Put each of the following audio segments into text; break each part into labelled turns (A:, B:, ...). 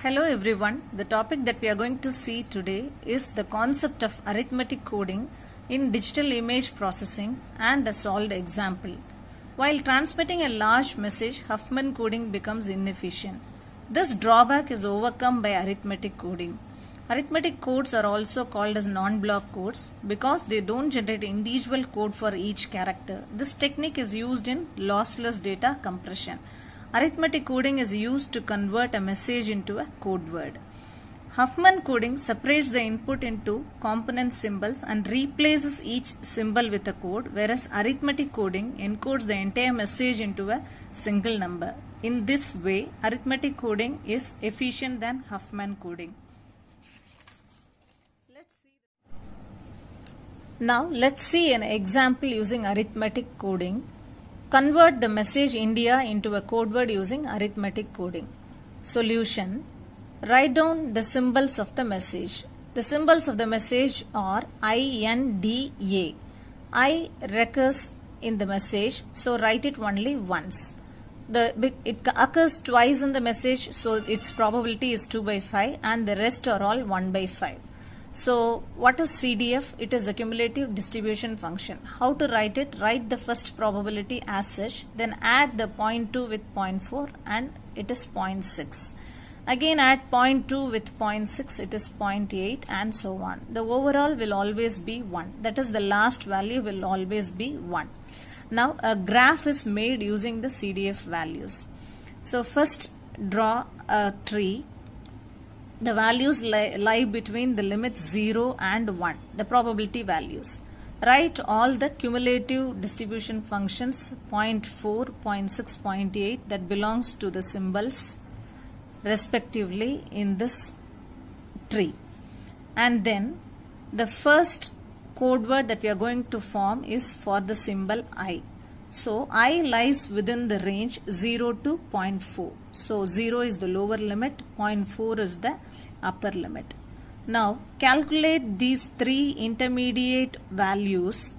A: Hello everyone. The topic that we are going to see today is the concept of arithmetic coding in digital image processing and a solved example. While transmitting a large message, Huffman coding becomes inefficient. This drawback is overcome by arithmetic coding. Arithmetic codes are also called as non-block codes because they don't generate individual code for each character. This technique is used in lossless data compression. Arithmetic coding is used to convert a message into a code word. Huffman coding separates the input into component symbols and replaces each symbol with a code, whereas arithmetic coding encodes the entire message into a single number. In this way, arithmetic coding is efficient than Huffman coding. Now let's see an example using arithmetic coding. Convert the message India into a code word using arithmetic coding. Solution. Write down the symbols of the message. The symbols of the message are INDA. I recurs in the message, so write it only once. It occurs twice in the message, so its probability is 2 by 5 and the rest are all 1 by 5. So what is CDF? It is a cumulative distribution function. How to write it? Write the first probability as such, then add the 0.2 with 0.4 and it is 0.6. Again add 0.2 with 0.6, it is 0.8 and so on. The overall will always be 1. That is, the last value will always be 1. Now a graph is made using the CDF values. So first draw a tree. The values lie between the limits 0 and 1, the probability values. Write all the cumulative distribution functions 0.4, 0.6, 0.8 that belongs to the symbols respectively in this tree. And then the first code word that we are going to form is for the symbol I. So I lies within the range 0 to 0.4. So 0 is the lower limit, 0.4 is the upper limit. Now calculate these three intermediate values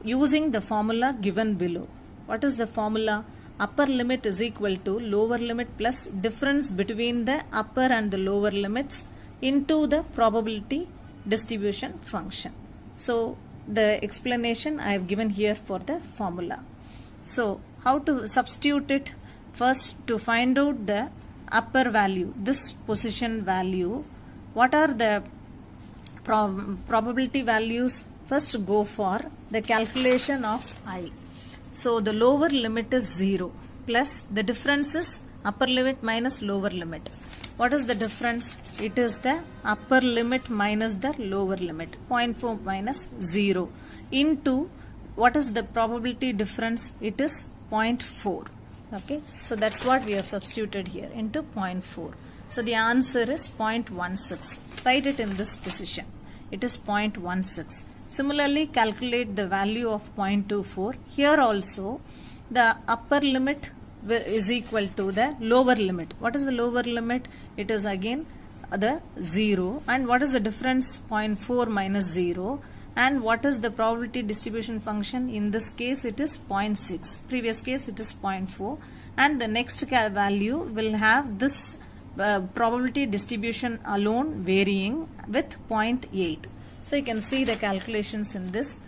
A: using the formula given below. What is the formula? Upper limit is equal to lower limit plus difference between the upper and the lower limits into the probability distribution function. So the explanation I have given here for the formula. So how to substitute it? First, to find out the upper value, this position value, what are the probability values? First go for the calculation of I. So the lower limit is 0 plus the difference is upper limit minus lower limit. What is the difference? It is the upper limit minus the lower limit, 0.4 minus 0 into what is the probability difference? It is 0.4. Okay, so that's what we have substituted here into 0.4. So the answer is 0.16. Write it in this position. It is 0.16. Similarly, calculate the value of 0.24. Here also, the upper limit is equal to the lower limit. What is the lower limit? It is again the 0. And what is the difference? 0.4 minus 0. And what is the probability distribution function? In this case it is 0.6. Previous case it is 0.4. And the next value will have this probability distribution alone varying with 0.8. So you can see the calculations in this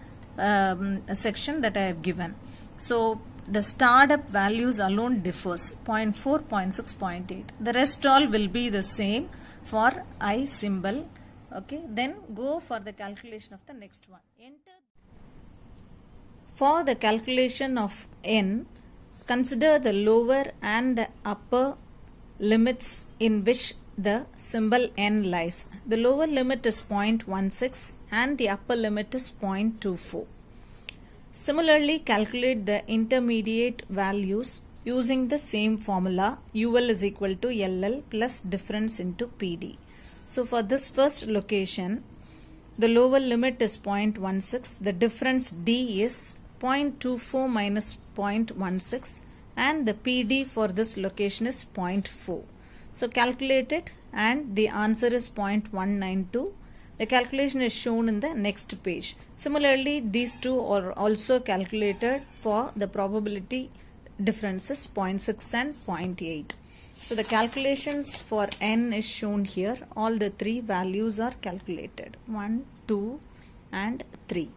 A: section that I have given. So the startup values alone differs 0.4, 0.6, 0.8. The rest all will be the same for I symbol. Okay, then go for the calculation of the next one. For the calculation of n, consider the lower and the upper limits in which the symbol n lies. The lower limit is 0.16 and the upper limit is 0.24. Similarly, calculate the intermediate values using the same formula. UL is equal to LL plus difference into PD. So for this first location, the lower limit is 0.16, the difference D is 0.24 minus 0.16 and the PD for this location is 0.4. So calculate it and the answer is 0.192. The calculation is shown in the next page. Similarly, these two are also calculated for the probability differences 0.6 and 0.8. So the calculations for n is shown here. All the three values are calculated, 1, 2 and 3.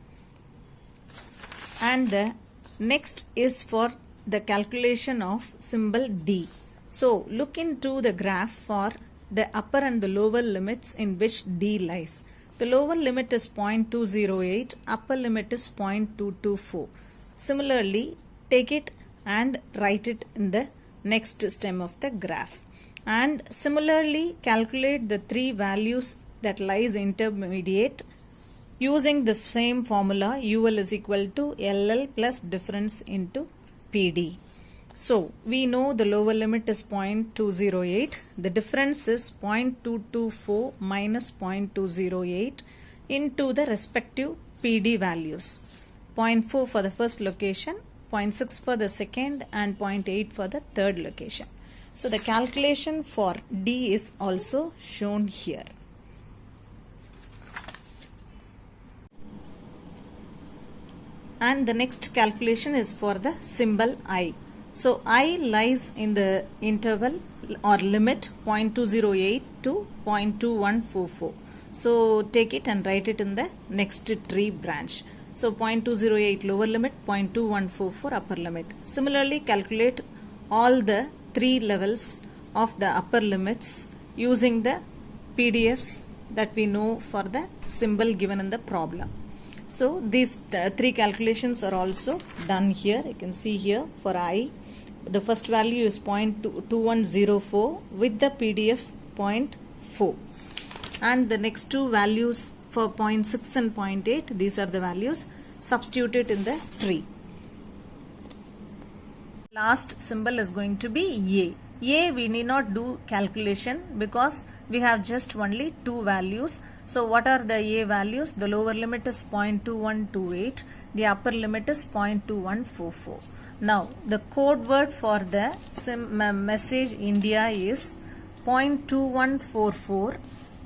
A: And the next is for the calculation of symbol d. So look into the graph for the upper and the lower limits in which d lies. The lower limit is 0.208, upper limit is 0.224. Similarly, take it and write it in the next stem of the graph. And similarly, calculate the three values that lies intermediate using the same formula, UL is equal to LL plus difference into PD. So we know the lower limit is 0.208, the difference is 0.224 minus 0.208 into the respective PD values. 0.4 for the first location, 0.6 for the second and 0.8 for the third location. So the calculation for D is also shown here. And the next calculation is for the symbol I. So I lies in the interval or limit 0.208 to 0.2144. So take it and write it in the next tree branch. So 0.208 lower limit, 0.2144 upper limit. Similarly, calculate all the three levels of the upper limits using the PDFs that we know for the symbol given in the problem. So these three calculations are also done here. You can see here for I, the first value is 0.2104 with the PDF 0.4. And the next two values for 0.6 and 0.8, these are the values substituted in the tree. Last symbol is going to be A. A we need not do calculation because we have just only two values. So what are the A values? The lower limit is 0.2128, the upper limit is 0.2144. Now the code word for the message India is 0.2144,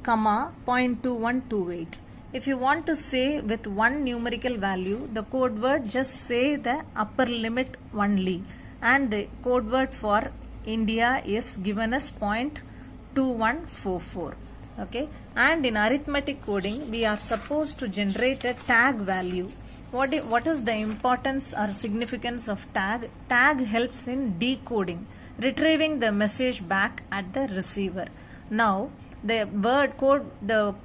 A: comma 0.2128. If you want to say with one numerical value, the code word just say the upper limit only, and the code word for India is given as 0.2144. Okay, and in arithmetic coding we are supposed to generate a tag value. What is the importance or significance of tag? Tag helps in decoding, retrieving the message back at the receiver. Now the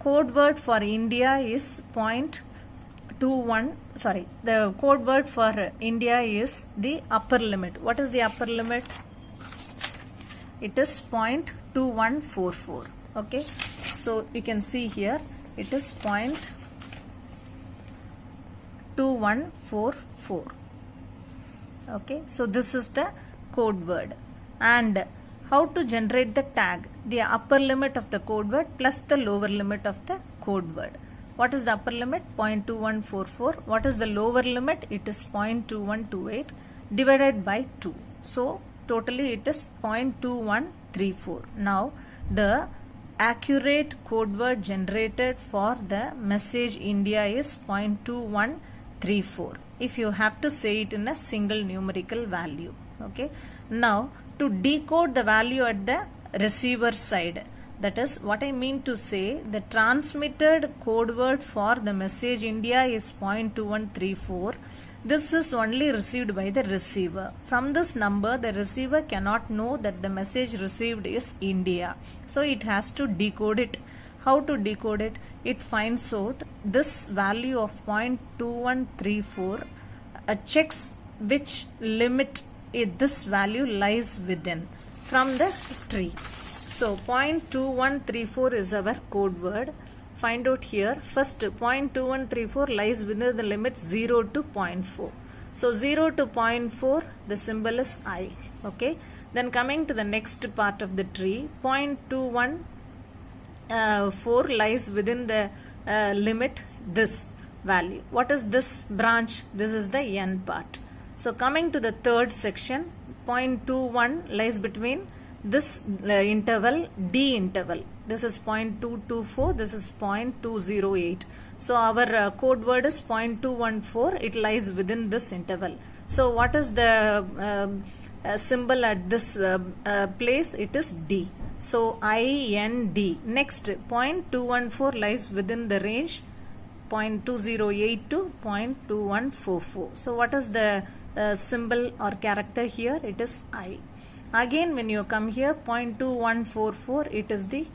A: code word for India is the code word for India is the upper limit. What is the upper limit? It is 0.2144. Okay, so you can see here it is 0.2144. Okay, so this is the code word. And how to generate the tag? The upper limit of the code word plus the lower limit of the code word. What is the upper limit? 0.2144. What is the lower limit? It is 0.2128 divided by 2. So totally it is 0.2134. Now the accurate code word generated for the message India is 0.2134 if you have to say it in a single numerical value. Okay, now to decode the value at the receiver side, that is what I mean to say, the transmitted code word for the message India is 0.2134. This is only received by the receiver. From this number the receiver cannot know that the message received is India, so it has to decode it. How to decode it? It finds out this value of 0.2134, checks which limit this value lies within from the tree. So 0.2134 is our code word. Find out here. First 0.2134 lies within the limit 0 to 0.4. So 0 to 0.4 the symbol is I. Okay. Then coming to the next part of the tree, 0.21 lies within the limit this value. What is this branch? This is the N part. So coming to the third section, 0.21 lies between this interval, D interval. This is 0.224, this is 0.208. So our code word is 0.214, it lies within this interval. So what is the symbol at this place, it is D. So IND. Next, 0.214 lies within the range 0.208 to 0.2144. So what is the symbol or character here? It is I. Again, when you come here, 0.2144, it is the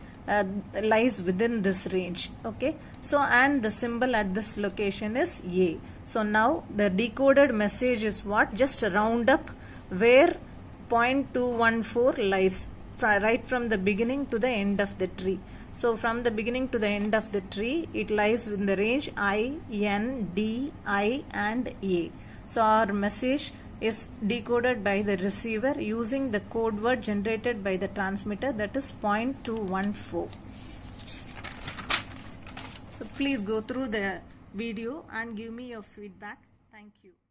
A: lies within this range. Okay, so and the symbol at this location is A. So now the decoded message is what? Just round up where 0.214 lies, right from the beginning to the end of the tree. So from the beginning to the end of the tree, it lies in the range I, N, D, I and A. So our message is decoded by the receiver using the code word generated by the transmitter, that is 0.214. So please go through the video and give me your feedback. Thank you.